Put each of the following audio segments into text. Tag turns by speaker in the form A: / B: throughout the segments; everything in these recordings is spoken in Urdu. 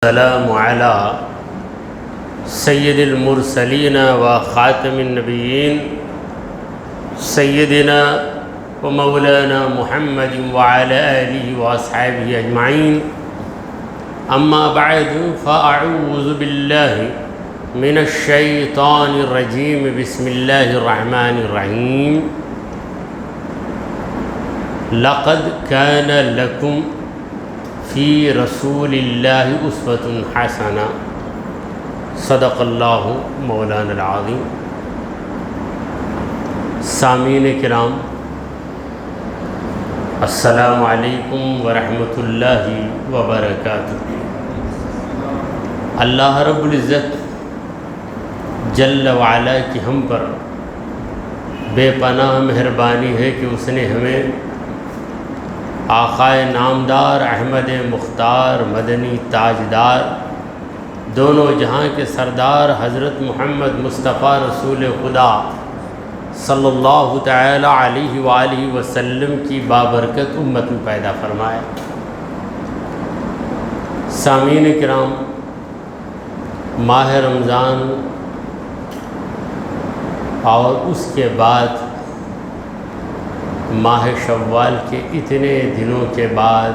A: السلام على سید المرسلین و خاتم النبیین سیدنا و مولانا محمد وعلى آلہ واصحابہ اجمعین اما بعد فاعوذ باللہ من الشیطان الرجیم بسم اللہ الرحمن الرحیم لقد كان لکم فی رسول اللہ اسوۃ حسنہ صدق اللہ مولانا العظیم۔ سامعین کرام، السلام علیکم ورحمۃ اللہ وبرکاتہ۔ اللہ رب العزت جل وعلا کی ہم پر بے پناہ مہربانی ہے کہ اس نے ہمیں آقائے نامدار احمد مختار مدنی تاجدار دونوں جہاں کے سردار حضرت محمد مصطفیٰ رسول خدا صلی اللہ تعالی علیہ وآلہ وسلم کی بابرکت امت میں پیدا فرمائے۔ سامعین کرام، ماہ رمضان اور اس کے بعد ماہ شوال کے اتنے دنوں کے بعد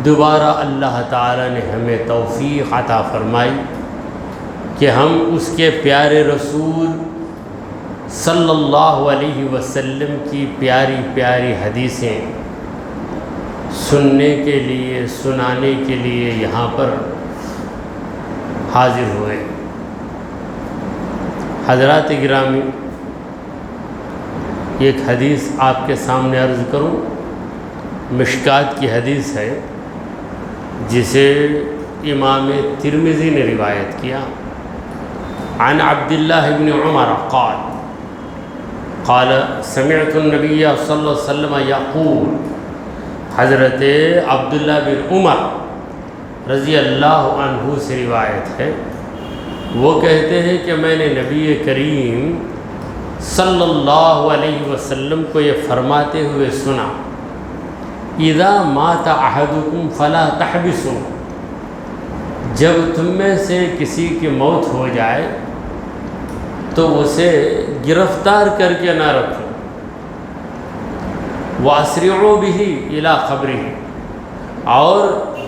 A: دوبارہ اللہ تعالیٰ نے ہمیں توفیق عطا فرمائی کہ ہم اس کے پیارے رسول صلی اللہ علیہ وسلم کی پیاری پیاری حدیثیں سننے کے لیے سنانے کے لیے یہاں پر حاضر ہوئے۔ حضرات گرامی، ایک حدیث آپ کے سامنے عرض کروں، مشکات کی حدیث ہے جسے امام ترمذی نے روایت کیا۔ عن عبداللہ بن عمر قال قال سمعت النبی صلی اللہ علیہ وسلم یقول، حضرت عبداللہ بن عمر رضی اللہ عنہ سے روایت ہے، وہ کہتے ہیں کہ میں نے نبی کریم صلی اللہ علیہ وسلم کو یہ فرماتے ہوئے سنا، اذا مات احدکم فلا تحبسوا، جب تم میں سے کسی کی موت ہو جائے تو اسے گرفتار کر کے نہ رکھو، واسرعوا به الی قبرہ، اور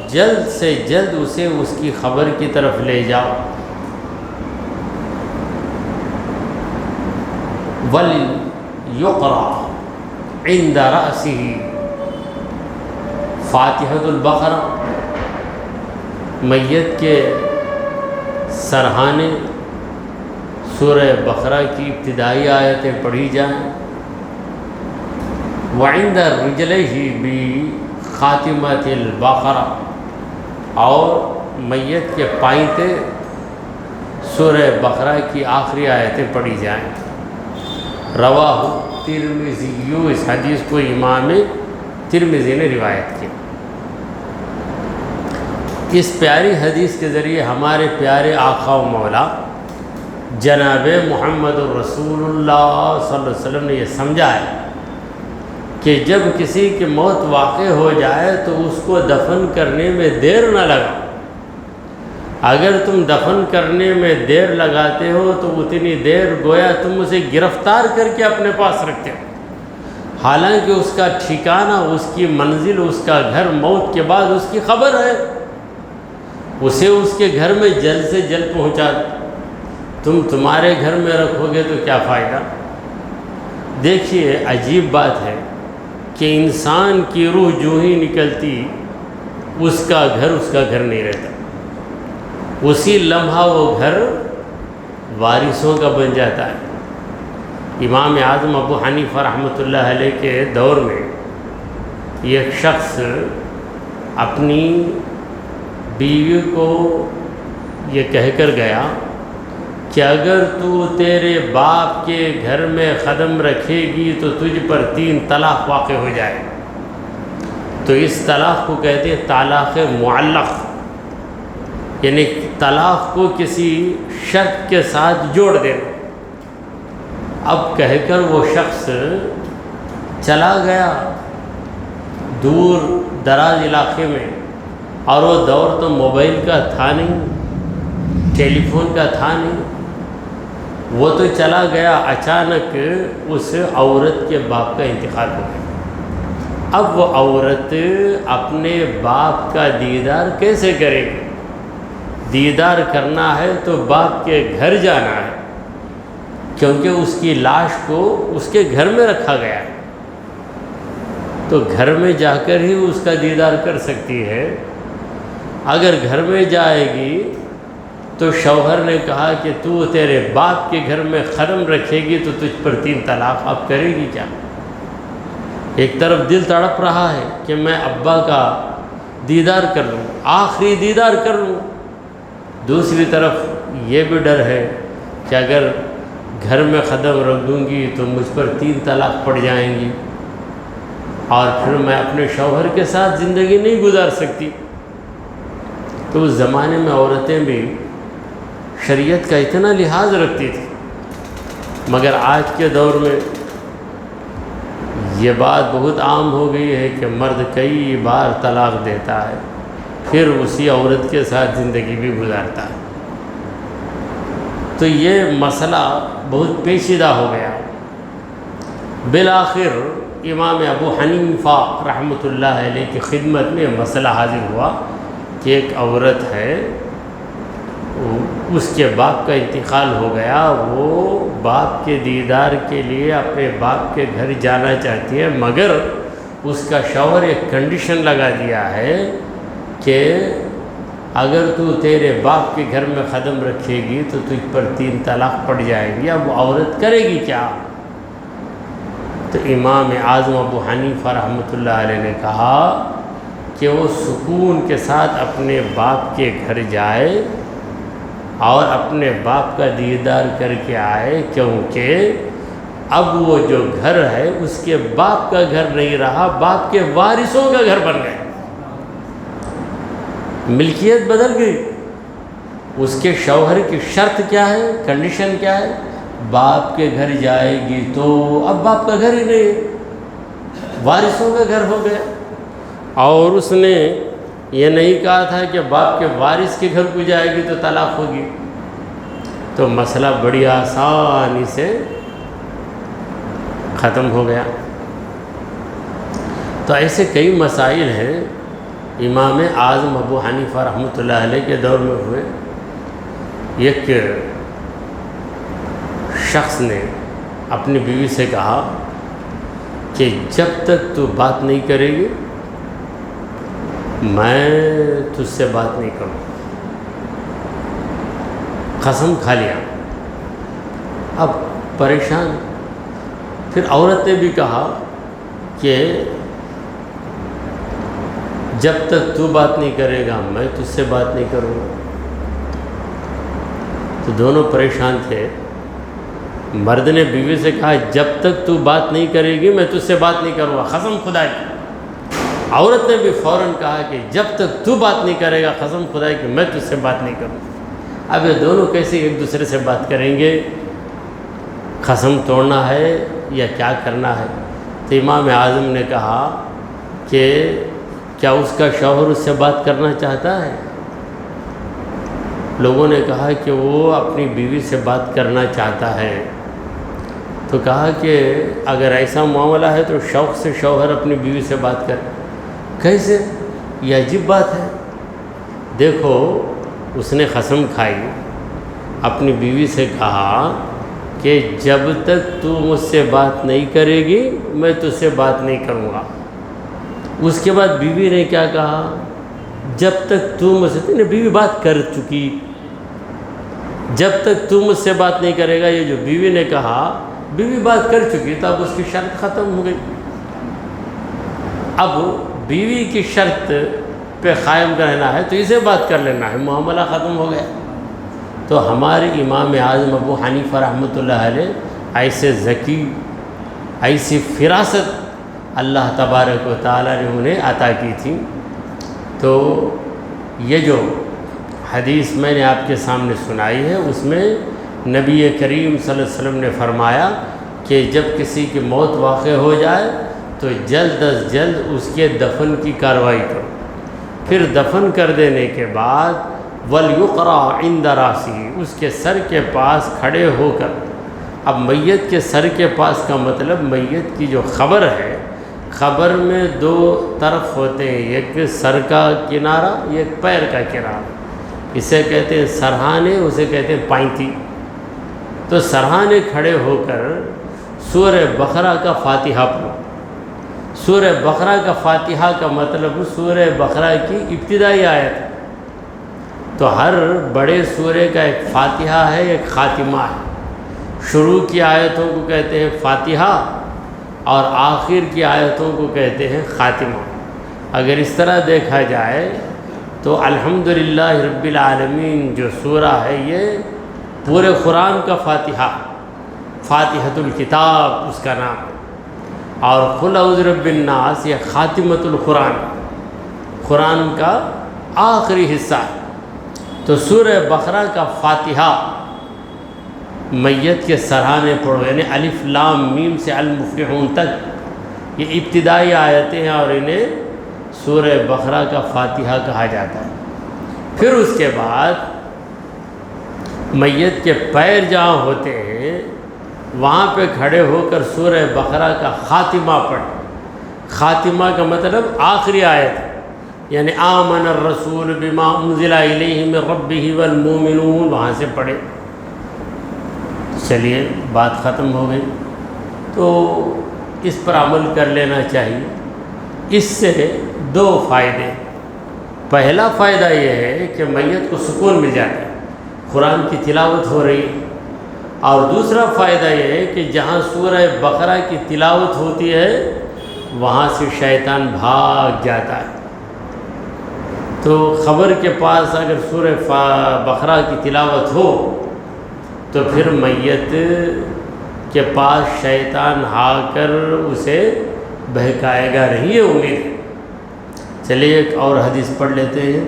A: جلد سے جلد اسے اس کی خبر کی طرف لے جاؤ، وَلْيُقْرَأْ عِنْدَ رَأْسِهِ فاتحۃ البقرہ، میت کے سرہانے سورہ بقرہ کی ابتدائی آیتیں پڑھی جائیں، وَعِنْدَ رِجْلَيْهِ بِخَاتِمَةِ الْبَقرہ، اور میت کے پائنتے سورہ بقرہ کی آخری آیتیں پڑھی جائیں۔ رواہ ترمذی، اس حدیث کو امام ترمذی نے روایت کی۔ اس پیاری حدیث کے ذریعے ہمارے پیارے آقا و مولا جناب محمد الرسول اللہ صلی اللہ علیہ وسلم نے یہ سمجھا ہے کہ جب کسی کی موت واقع ہو جائے تو اس کو دفن کرنے میں دیر نہ لگا۔ اگر تم دفن کرنے میں دیر لگاتے ہو تو اتنی دیر گویا تم اسے گرفتار کر کے اپنے پاس رکھتے ہو، حالانکہ اس کا ٹھکانہ، اس کی منزل، اس کا گھر موت کے بعد اس کی خبر ہے، اسے اس کے گھر میں جلد سے جلد پہنچا دو۔ تمہارے گھر میں رکھو گے تو کیا فائدہ؟ دیکھیے، عجیب بات ہے کہ انسان کی روح جو ہی نکلتی اس کا گھر نہیں رہتا، اسی لمحہ وہ گھر وارثوں کا بن جاتا ہے۔ امام اعظم ابو حنیفہ رحمۃ اللہ علیہ کے دور میں ایک شخص اپنی بیوی کو یہ کہہ کر گیا کہ اگر تو تیرے باپ کے گھر میں قدم رکھے گی تو تجھ پر 3 طلاق واقع ہو جائے، تو اس طلاق کو کہتے ہیں طلاق معلق، یعنی طلاق کو کسی شرط کے ساتھ جوڑ دینا۔ اب کہہ کر وہ شخص چلا گیا دور دراز علاقے میں، اور وہ دور تو موبائل کا تھا نہیں، ٹیلی فون کا تھا نہیں، وہ تو چلا گیا، اچانک اس عورت کے باپ کا انتقال ہو گیا۔ اب وہ عورت اپنے باپ کا دیدار کیسے کرے گی؟ دیدار کرنا ہے تو باپ کے گھر جانا ہے، کیونکہ اس کی لاش کو اس کے گھر میں رکھا گیا ہے، تو گھر میں جا کر ہی اس کا دیدار کر سکتی ہے۔ اگر گھر میں جائے گی تو شوہر نے کہا کہ تو تیرے باپ کے گھر میں قدم رکھے گی تو تجھ پر 3 طلاق اب کرے گی کیا؟ ایک طرف دل تڑپ رہا ہے کہ میں ابا کا دیدار کر لوں، آخری دیدار کر لوں، دوسری طرف یہ بھی ڈر ہے کہ اگر گھر میں قدم رکھ دوں گی تو مجھ پر 3 طلاق پڑ جائیں گی اور پھر میں اپنے شوہر کے ساتھ زندگی نہیں گزار سکتی۔ تو اس زمانے میں عورتیں بھی شریعت کا اتنا لحاظ رکھتی تھی، مگر آج کے دور میں یہ بات بہت عام ہو گئی ہے کہ مرد کئی بار طلاق دیتا ہے، پھر اسی عورت کے ساتھ زندگی بھی گزارتا ہے۔ تو یہ مسئلہ بہت پیچیدہ ہو گیا۔ بالآخر امام ابو حنیفہ رحمۃ اللہ علیہ کی خدمت میں مسئلہ حاضر ہوا کہ ایک عورت ہے، اس کے باپ کا انتقال ہو گیا، وہ باپ کے دیدار کے لیے اپنے باپ کے گھر جانا چاہتی ہے، مگر اس کا شوہر ایک کنڈیشن لگا دیا ہے کہ اگر تو تیرے باپ کے گھر میں قدم رکھے گی تو تجھ پر 3 طلاق پڑ جائے گی۔ اب وہ عورت کرے گی کیا؟ تو امام اعظم ابو حنیفہ رحمۃ اللہ علیہ نے کہا کہ وہ سکون کے ساتھ اپنے باپ کے گھر جائے اور اپنے باپ کا دیدار کر کے آئے، کیونکہ اب وہ جو گھر ہے اس کے باپ کا گھر نہیں رہا، باپ کے وارثوں کا گھر بن گیا، ملکیت بدل گئی۔ اس کے شوہر کی شرط کیا ہے، کنڈیشن کیا ہے؟ باپ کے گھر جائے گی تو اب باپ کا گھر ہی نہیں، وارثوں کا گھر ہو گیا۔ اور اس نے یہ نہیں کہا تھا کہ باپ کے وارث کے گھر کو جائے گی تو طلاق ہوگی۔ تو مسئلہ بڑی آسانی سے ختم ہو گیا۔ تو ایسے کئی مسائل ہیں امام اعظم ابو حنیفہ رحمۃ اللہ علیہ کے دور میں ہوئے۔ ایک شخص نے اپنی بیوی سے کہا کہ جب تک تو بات نہیں کرے گی میں تجھ سے بات نہیں کروں، قسم کھا لیا۔ اب پریشان، پھر عورت نے بھی کہا کہ جب تک تو بات نہیں کرے گا میں تجھ سے بات نہیں کروں گا۔ تو دونوں پریشان تھے۔ مرد نے بیوی سے کہا جب تک تو بات نہیں کرے گی میں تجھ سے بات نہیں کروں گا، قسم خدا کی۔ عورت نے بھی فوراً کہا کہ جب تک تو بات نہیں کرے گا قسم خدا کی میں تجھ سے بات نہیں کروں گا۔ اب یہ دونوں کیسے ایک دوسرے سے بات کریں گے؟ قسم توڑنا ہے یا کیا کرنا ہے؟ تو امام اعظم نے کہا کہ کیا اس کا شوہر اس سے بات کرنا چاہتا ہے؟ لوگوں نے کہا کہ وہ اپنی بیوی سے بات کرنا چاہتا ہے۔ تو کہا کہ اگر ایسا معاملہ ہے تو شوق سے شوہر اپنی بیوی سے بات کرے۔ کیسے؟ یہ عجیب بات ہے۔ دیکھو اس نے قسم کھائی، اپنی بیوی سے کہا کہ جب تک تو مجھ سے بات نہیں کرے گی میں تجھ سے بات نہیں کروں گا۔ اس کے بعد بیوی نے کیا کہا؟ جب تک تو مجھ سے، بیوی بات کر چکی، جب تک تو مجھ سے بات نہیں کرے گا، یہ جو بیوی نے کہا بیوی بات کر چکی تو اب اس کی شرط ختم ہو گئی۔ اب بیوی کی شرط پہ قائم رہنا ہے تو اسے بات کر لینا ہے، معاملہ ختم ہو گیا۔ تو ہمارے امام اعظم ابو حنیفہ رحمۃ اللہ علیہ ایسے ذکی، ایسی فراست اللہ تبارک و تعالیٰ نے انہیں عطا کی تھی۔ تو یہ جو حدیث میں نے آپ کے سامنے سنائی ہے اس میں نبی کریم صلی اللہ علیہ وسلم نے فرمایا کہ جب کسی کی موت واقع ہو جائے تو جلد از جلد اس کے دفن کی کارروائی کرو، پھر دفن کر دینے کے بعد وَلْيُقْرَأْ عِنْدَ رَأْسِهِ، اس کے سر کے پاس کھڑے ہو کر. اب میت کے سر کے پاس کا مطلب میت کی جو خبر ہے، خبر میں دو طرف ہوتے ہیں، ایک سر کا کنارہ ایک پیر کا کنارہ. اسے کہتے ہیں سرہانے، اسے کہتے ہیں پائنتی. تو سرہانے کھڑے ہو کر سورہ بقرہ کا فاتحہ پڑھو. سورہ بقرہ کا فاتحہ کا مطلب سورہ بقرہ کی ابتدائی آیت ہے. تو ہر بڑے سورے کا ایک فاتحہ ہے، ایک خاتمہ ہے. شروع کی آیتوں کو کہتے ہیں فاتحہ اور آخر کی آیتوں کو کہتے ہیں خاتمہ. اگر اس طرح دیکھا جائے تو الحمدللہ رب العالمین جو سورہ ہے یہ پورے قرآن کا فاتحہ، فاتحۃ الکتاب اس کا نام ہے. اور قل اعوذ برب الناس یہ خاتمۃ القرآن، قرآن کا آخری حصہ ہے. تو سورہ بقرہ کا فاتحہ میت کے سرہانے پڑھو، یعنی الف لام میم سے المفلحون تک یہ ابتدائی آیتیں ہیں اور انہیں سورہ بقرہ کا فاتحہ کہا جاتا ہے. پھر اس کے بعد میت کے پیر جہاں ہوتے ہیں وہاں پہ کھڑے ہو کر سورہ بقرہ کا خاتمہ پڑھ. خاتمہ کا مطلب آخری آیت ہے، یعنی آمن الرسول بما انزل الیہ من ربہ والمؤمنون، وہاں سے پڑھے. چلیے بات ختم ہو گئی. تو اس پر عمل کر لینا چاہیے. اس سے دو فائدے. پہلا فائدہ یہ ہے کہ میت کو سکون مل جاتا ہے، قرآن کی تلاوت ہو رہی ہے. اور دوسرا فائدہ یہ ہے کہ جہاں سورہ بقرہ کی تلاوت ہوتی ہے وہاں سے شیطان بھاگ جاتا ہے. تو خبر کے پاس اگر سورہ بقرہ کی تلاوت ہو تو پھر میت کے پاس شیطان آ کر اسے بہکائے گا نہیں، یہ امید. چلیے ایک اور حدیث پڑھ لیتے ہیں.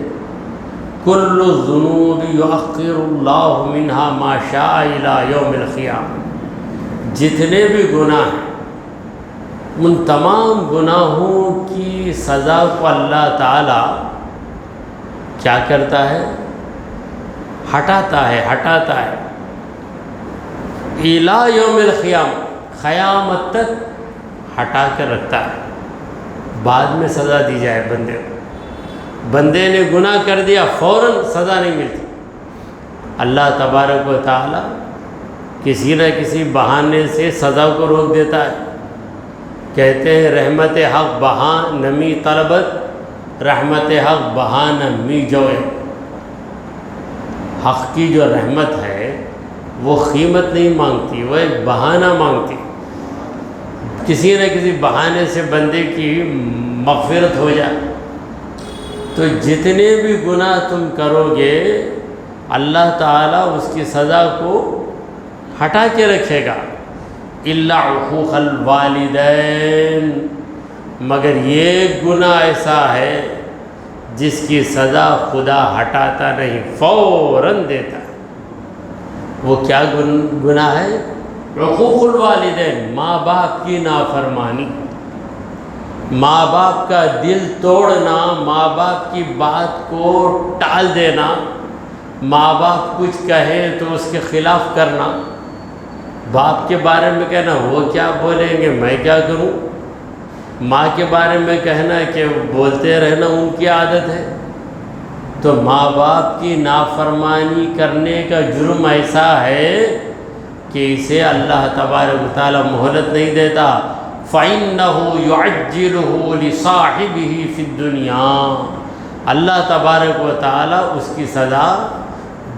A: کل الذنوب یؤخر اللہ منہا ما شاء الی یوم القیامہ. جتنے بھی گناہ ہیں ان تمام گناہوں کی سزا کو اللہ تعالی کیا کرتا ہے؟ ہٹاتا ہے الی یوم القیامہ، قیامت تک ہٹا کر رکھتا ہے. بعد میں سزا دی جائے بندے کو. بندے نے گناہ کر دیا فوراً سزا نہیں ملتی. اللہ تبارک و تعالی کسی نہ کسی بہانے سے سزا کو روک دیتا ہے. کہتے ہیں رحمت حق بہا نمی طلبت، رحمت حق بہا نمی جوئے. حق کی جو رحمت ہے وہ قیمت نہیں مانگتی، وہ ایک بہانہ مانگتی. کسی نہ کسی بہانے سے بندے کی مغفرت ہو جائے. تو جتنے بھی گناہ تم کرو گے اللہ تعالیٰ اس کی سزا کو ہٹا کے رکھے گا. الا عقوق الوالدین، مگر یہ گناہ ایسا ہے جس کی سزا خدا ہٹاتا نہیں، فوراً دیتا ہے. وہ کیا گناہ ہے؟ عقوق الوالدین، ماں باپ کی نافرمانی، ماں باپ کا دل توڑنا، ماں باپ کی بات کو ٹال دینا، ماں باپ کچھ کہے تو اس کے خلاف کرنا، باپ کے بارے میں کہنا وہ کیا بولیں گے میں کیا کروں، ماں کے بارے میں کہنا کہ بولتے رہنا ان کی عادت ہے. تو ماں باپ کی نافرمانی کرنے کا جرم ایسا ہے کہ اسے اللہ تبارک و تعالی مہلت نہیں دیتا. فَإِنَّهُ يُعَجِّلُهُ لِصَاحِبِهِ فِي الدُّنْيَا، اللہ تبارک و تعالی اس کی سزا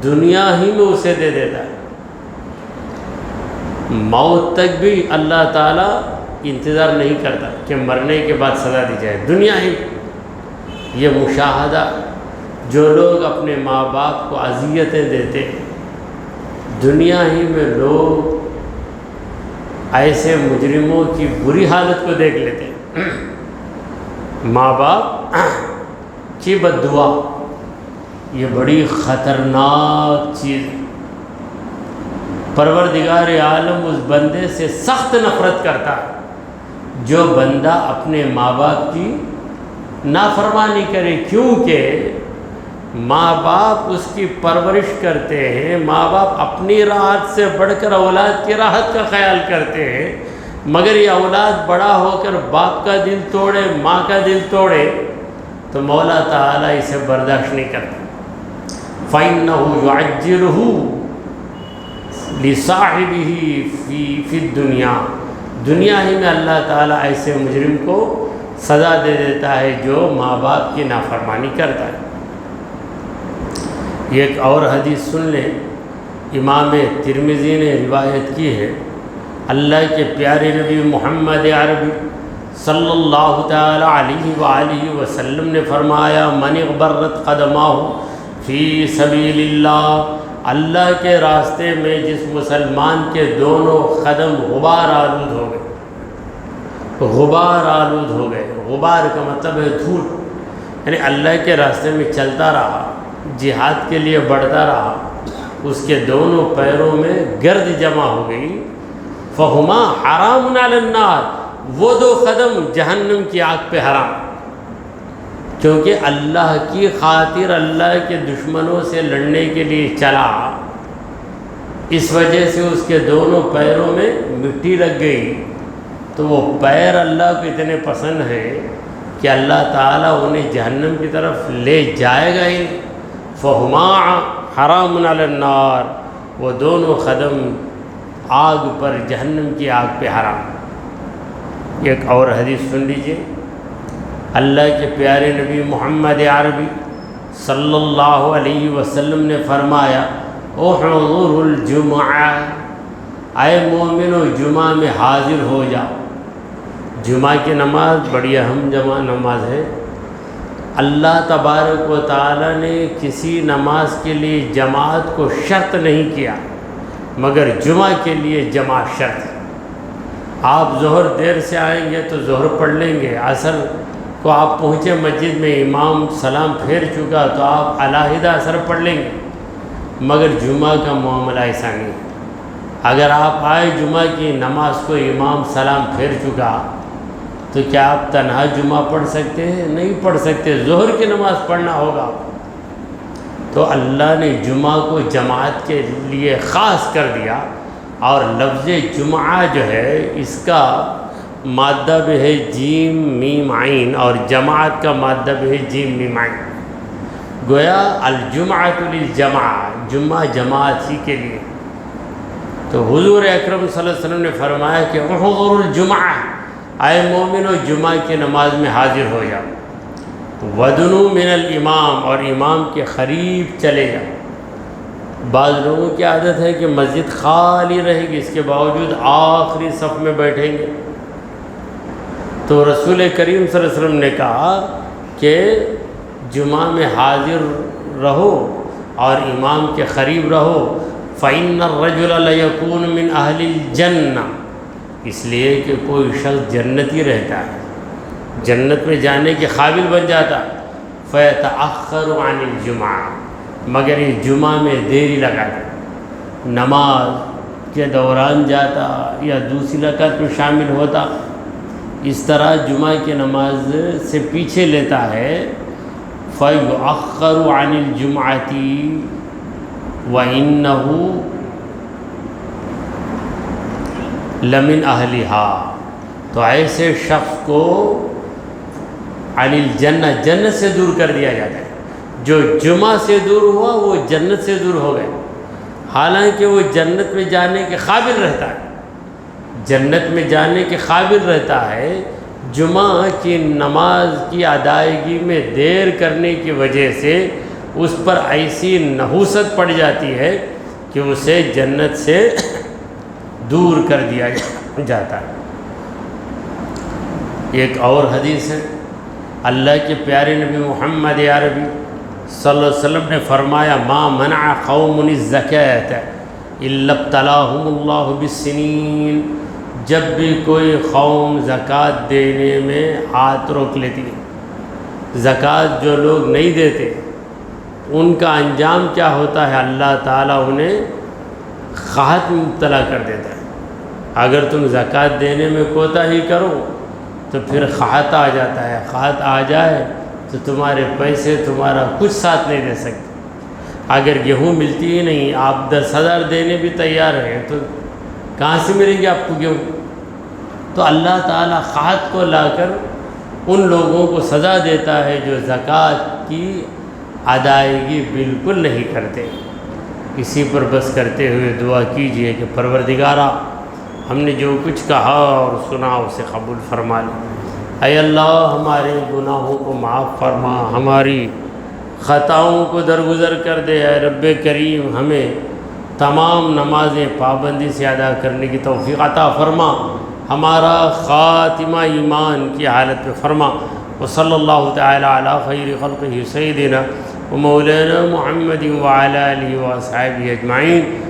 A: دنیا ہی میں اسے دے دیتا ہے. موت تک بھی اللہ تعالی انتظار نہیں کرتا کہ مرنے کے بعد سزا دی جائے، دنیا ہی. یہ مشاہدہ جو لوگ اپنے ماں باپ کو اذیتیں دیتے دنیا ہی میں لوگ ایسے مجرموں کی بری حالت کو دیکھ لیتے ہیں. ماں باپ کی بد دعا یہ بڑی خطرناک چیز ہے. پروردگار عالم اس بندے سے سخت نفرت کرتا ہے جو بندہ اپنے ماں باپ کی نافرمانی کرے، کیونکہ ماں باپ اس کی پرورش کرتے ہیں، ماں باپ اپنی راحت سے بڑھ کر اولاد کی راحت کا خیال کرتے ہیں، مگر یہ اولاد بڑا ہو کر باپ کا دل توڑے، ماں کا دل توڑے تو مولا تعالیٰ اسے برداشت نہیں کرتا۔ فَإِنَّهُ يُعَجِّلُهُ لِصَاحِبِهِ فِي الدُّنْيَا، دنیا ہی میں اللہ تعالیٰ ایسے مجرم کو سزا دے دیتا ہے جو ماں باپ کی نافرمانی کرتا ہے۔ یہ ایک اور حدیث سن لیں، امام ترمذی نے روایت کی ہے، اللہ کے پیارے نبی محمد عربی صلی اللہ تعالی علیہ وآلہ وسلم نے فرمایا، من اغبرت قدماہ فی سبیل اللہ، اللہ کے راستے میں جس مسلمان کے دونوں قدم غبار آلود ہو گئے، غبار آلود ہو گئے، غبار کا مطلب ہے دھول، یعنی اللہ کے راستے میں چلتا رہا، جہاد کے لیے بڑھتا رہا، اس کے دونوں پیروں میں گرد جمع ہو گئی، فہما حرام علی النار، وہ دو قدم جہنم کی آگ پہ حرام، کیونکہ اللہ کی خاطر اللہ کے دشمنوں سے لڑنے کے لیے چلا، اس وجہ سے اس کے دونوں پیروں میں مٹی لگ گئی، تو وہ پیر اللہ کو اتنے پسند ہیں کہ اللہ تعالیٰ انہیں جہنم کی طرف لے جائے گا ہی، فہما حرام علی النار، وہ دونوں قدم آگ پر، جہنم کی آگ پہ حرام۔ ایک اور حدیث سن لیجئے، اللہ کے پیارے نبی محمد عربی صلی اللہ علیہ وسلم نے فرمایا، احضروا الجمعہ، اے مومنو جمعہ میں حاضر ہو جاؤ۔ جمعہ کی نماز بڑی اہم نماز ہے، اللہ تبارک و تعالیٰ نے کسی نماز کے لیے جماعت کو شرط نہیں کیا، مگر جمعہ کے لیے جماعت شرط ہے۔ آپ ظہر دیر سے آئیں گے تو ظہر پڑھ لیں گے، عصر کو آپ پہنچے مسجد میں امام سلام پھیر چکا تو آپ علیحدہ عصر پڑھ لیں گے، مگر جمعہ کا معاملہ ایسا نہیں۔ اگر آپ آئے جمعہ کی نماز کو امام سلام پھیر چکا تو کیا آپ تنہا جمعہ پڑھ سکتے ہیں؟ نہیں پڑھ سکتے، ظہر کی نماز پڑھنا ہوگا۔ تو اللہ نے جمعہ کو جماعت کے لیے خاص کر دیا، اور لفظ جمعہ جو ہے اس کا مادہ بھی ہے جیم میم عین، اور جماعت کا مادہ بھی ہے جیم میم عین، گویا الجمعۃ للجماعہ، جمعہ جماعت ہی کے لیے۔ تو حضور اکرم صلی اللہ علیہ وسلم نے فرمایا کہ احضروا الجمعہ، اے مومنو جمعہ کی نماز میں حاضر ہو جاؤ، ودنو من الامام، اور امام کے قریب چلے جاؤ۔ بعض لوگوں کی عادت ہے کہ مسجد خالی رہے گی، اس کے باوجود آخری صف میں بیٹھیں گے، تو رسول کریم صلی اللہ علیہ وسلم نے کہا کہ جمعہ میں حاضر رہو اور امام کے قریب رہو، فَإِنَّ الرَّجُلَ لَيَكُونُ مِنْ أَهْلِ الْجَنَّةِ، اس لیے کہ کوئی شخص جنتی رہتا ہے، جنت میں جانے کے قابل بن جاتا ہے، فَيَتَأَخَّرُ عَنِ الْجُمْعَةِ، مگر یہ جمعہ میں دیری لگاتا، نماز کے دوران جاتا یا دوسری رکعت میں شامل ہوتا، اس طرح جمعہ کی نماز سے پیچھے لیتا ہے، فَيُؤَخَّرُ عَنِ الْجُمْعَةِ وَإِنَّهُ لَمِنْ أَهْلِهَا، تو ایسے شخص کو عن الجنہ، جنت سے دور کر دیا جاتا ہے۔ جو جمعہ سے دور ہوا وہ جنت سے دور ہو گئے، حالانکہ وہ جنت میں جانے کے قابل رہتا ہے، جنت میں جانے کے قابل رہتا ہے، جمعہ کی نماز کی ادائیگی میں دیر کرنے کی وجہ سے اس پر ایسی نحوست پڑ جاتی ہے کہ اسے جنت سے دور کر دیا جاتا ہے۔ ایک اور حدیث ہے، اللہ کے پیارے نبی محمد عربی صلی اللہ علیہ وسلم نے فرمایا، ما منع قوم الزکاۃ الا ابتلاهم اللہ بالسنین، جب بھی کوئی قوم زکوٰۃ دینے میں ہاتھ روک لیتی ہے، زکوٰۃ جو لوگ نہیں دیتے ان کا انجام کیا ہوتا ہے؟ اللہ تعالیٰ انہیں قحط میں مبتلا کر دیتا ہے۔ اگر تم زکوٰۃ دینے میں کوتاہی کرو تو پھر قحط آ جاتا ہے، قحط آ جائے تو تمہارے پیسے تمہارا کچھ ساتھ نہیں دے سکتے۔ اگر گیہوں ملتی ہی نہیں، آپ 10,000 دینے بھی تیار ہیں، تو کہاں سے ملیں گے آپ کو گیہوں؟ تو اللہ تعالیٰ خات کو لا کر ان لوگوں کو سزا دیتا ہے جو زکوٰۃ کی ادائیگی بالکل نہیں کرتے۔ اسی پر بس کرتے ہوئے دعا کیجئے کہ پروردگارا، ہم نے جو کچھ کہا اور سنا اسے قبول فرما لے۔ اے اللہ، ہمارے گناہوں کو معاف فرما، ہماری خطاؤں کو درگزر کر دے۔ اے رب کریم، ہمیں تمام نمازیں پابندی سے ادا کرنے کی توفیق عطا فرما، ہمارا خاتمہ ایمان کی حالت میں فرما۔ وصلی اللہ تعالی علی خیر خلقہ سیدنا و مولانا محمد وعلی آلہ و اصحابہ اجمعین۔